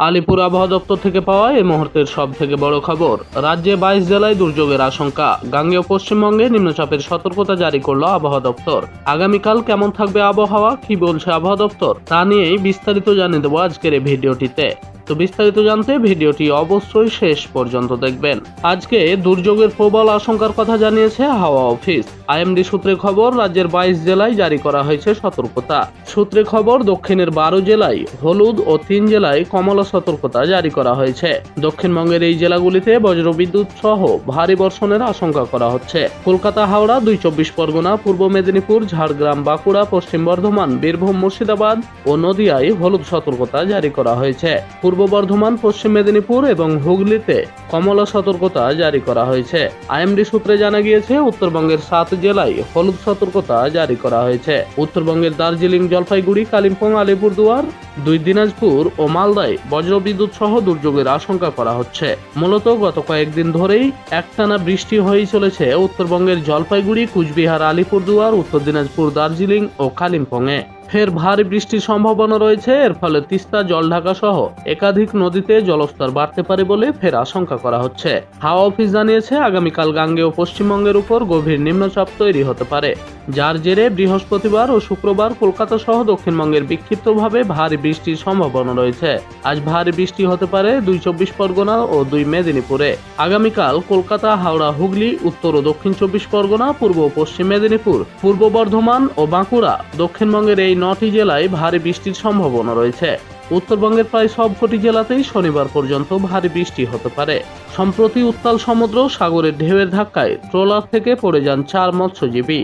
আলিপুর আবহাওয়া দপ্তর থেকে পাওয়া এই মুহূর্তের সব থেকে বড় খবর। রাজ্যে 22 জেলায় দুর্যোগের আশঙ্কা। গাঙ্গেয় পশ্চিমবঙ্গে নিম্নচাপের সতর্কতা জারি করল আবহাওয়া দপ্তর। আগামীকাল কেমন থাকবে আবহাওয়া, কি বলছে আবহাওয়া দপ্তর, তা নিয়েই বিস্তারিত জানিয়ে দেবো আজকের এই ভিডিওটিতে। তো বিস্তারিত জানতে ভিডিওটি অবশ্যই শেষ পর্যন্ত দেখবেন। আজকে দুর্যোগের প্রবল আশঙ্কার কথা জানিয়েছে হাওয়া অফিস। আইএমডি সূত্রে খবর, রাজ্যের 22 জেলায় জারি করা হয়েছে সতর্কতা। সূত্রে খবর, দক্ষিণের 12 জেলায় হলুদ ও 3 জেলায় কমলা সতর্কতা জারি করা হয়েছে। দক্ষিণবঙ্গের এই জেলাগুলিতে বজ্রবিদ্যুৎ সহ ভারী বর্ষণের আশঙ্কা করা হচ্ছে। কলকাতা, হাওড়া, 2 চব্বিশ পরগনা, পূর্ব মেদিনীপুর, ঝাড়গ্রাম, বাঁকুড়া, পশ্চিম বর্ধমান, বীরভূম, মুর্শিদাবাদ ও নদিয়ায় হলুদ সতর্কতা জারি করা হয়েছে। পূর্ব বর্ধমান, পশ্চিম মেদিনীপুর এবং হুগলিতে কমলা সতর্কতা জারি করা হয়েছে। আইএমডি সূত্রে জানা গিয়েছে, উত্তরবঙ্গের 7 জেলায় হলুদ সতর্কতা জারি করা হয়েছে। উত্তরবঙ্গের দার্জিলিং, জলপাইগুড়ি, কালিম্পং, আলিপুরদুয়ার, 2 দিনাজপুর ও মালদায় বজ্রবিদ্যুৎ সহ দুর্যোগের আশঙ্কা করা হচ্ছে। মূলত গত কয়েকদিন ধরেই একটানা বৃষ্টি হয়েই চলেছে উত্তরবঙ্গের জলপাইগুড়ি, কুচবিহার, আলিপুরদুয়ার, উত্তর দিনাজপুর, দার্জিলিং ও কালিম্পংয়ে ফের ভারী বৃষ্টির সম্ভাবনা রয়েছে। এর ফলে তিস্তা, জলঢাকা সহ একাধিক নদীতে জলস্তর বাড়তে পারে বলে ফের আশঙ্কা করা হচ্ছে। হাওয়া অফিস জানিয়েছে, আগামীকাল গাঙ্গেয় পশ্চিমবঙ্গের উপর গভীর নিম্নচাপ তৈরি হতে পারে, যার জেরে বৃহস্পতিবার ও শুক্রবার কলকাতা সহ দক্ষিণবঙ্গের বিক্ষিপ্তভাবে ভারী বৃষ্টির সম্ভাবনা রয়েছে। আজ ভারী বৃষ্টি হতে পারে 2 চব্বিশ পরগনা ও 2 মেদিনীপুরে। আগামীকাল কলকাতা, হাওড়া, হুগলি, উত্তর ও দক্ষিণ চব্বিশ পরগনা, পূর্ব ও পশ্চিম মেদিনীপুর, পূর্ব বর্ধমান ও বাঁকুড়া, দক্ষিণবঙ্গের এই 9টি জেলায় ভারী বৃষ্টির সম্ভাবনা রয়েছে। উত্তরবঙ্গের প্রায় সবকটি জেলাতেই শনিবার পর্যন্ত ভারী বৃষ্টি হতে পারে। সম্প্রতি উত্তাল সমুদ্র সাগরের ঢেউয়ের ধাক্কায় ট্রলার থেকে পড়ে যান 4 মৎস্যজীবী।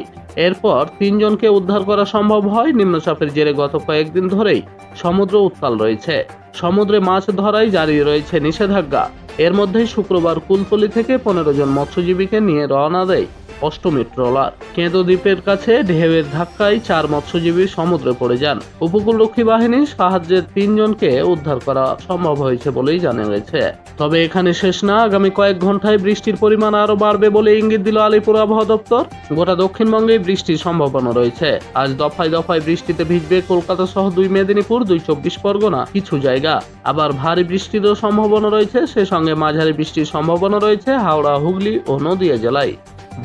এরপর 3 জনকে উদ্ধার করা সম্ভব হয়। নিম্নচাপের জেরে গত কয়েকদিন ধরেই সমুদ্র উত্তাল রয়েছে। সমুদ্রে মাছ ধরায় জারি রয়েছে নিষেধাজ্ঞা। এর মধ্যেই শুক্রবার কুলতলি থেকে 15 জন মৎস্যজীবীকে নিয়ে রওনা দেয় অষ্টমী ট্রলার। কেঁদো দ্বীপের কাছে ঢেউয়ের ধাক্কায় 4 মৎস্যজীবী সমুদ্রে পড়ে যান। উপকূলরক্ষী বাহিনীর সাহায্যে 3 জনকে উদ্ধার করা সম্ভব হয়েছে বলেই জানা গেছে। তবে এখানে শেষ না, আগামী কয়েক ঘন্টায় বৃষ্টির পরিমাণ আরো বাড়বে বলে ইঙ্গিত দিল আলিপুর আবহাওয়া দপ্তর। গোটা দক্ষিণবঙ্গে বৃষ্টির সম্ভাবনা রয়েছে। আজ দফায় দফায় বৃষ্টিতে ভিজবে কলকাতা সহ 2 মেদিনীপুর, 2 চব্বিশ পরগনা কিছু জায়গা। আবার ভারী বৃষ্টিরও সম্ভাবনা রয়েছে। সে সঙ্গে মাঝারি বৃষ্টির সম্ভাবনা রয়েছে হাওড়া, হুগলি ও নদিয়া জেলায়।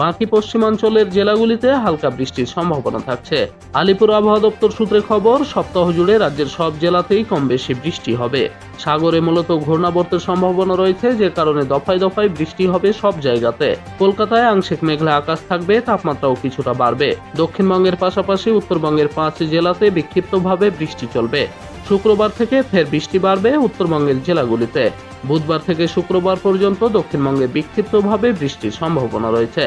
বাকি পশ্চিমাঞ্চলের জেলাগুলিতে হালকা বৃষ্টির সম্ভাবনা থাকছে। আলিপুর আবহাওয়া দপ্তর সূত্রে খবর, সপ্তাহ জুড়ে রাজ্যের সব জেলাতেই কম বেশি বৃষ্টি হবে। সাগরে মূলত ঘূর্ণাবর্তের সম্ভাবনা রয়েছে, যে কারণে দফায় দফায় বৃষ্টি হবে সব জায়গাতে। কলকাতায় আংশিক মেঘলা আকাশ থাকবে, তাপমাত্রাও কিছুটা বাড়বে। দক্ষিণবঙ্গের পাশাপাশি উত্তরবঙ্গের 5 জেলাতে বিক্ষিপ্তভাবে বৃষ্টি চলবে। শুক্রবার থেকে ফের বৃষ্টি বাড়বে উত্তরবঙ্গের জেলাগুলিতে। বুধবার থেকে শুক্রবার পর্যন্ত দক্ষিণবঙ্গে বিক্ষিপ্তভাবে বৃষ্টির সম্ভাবনা রয়েছে।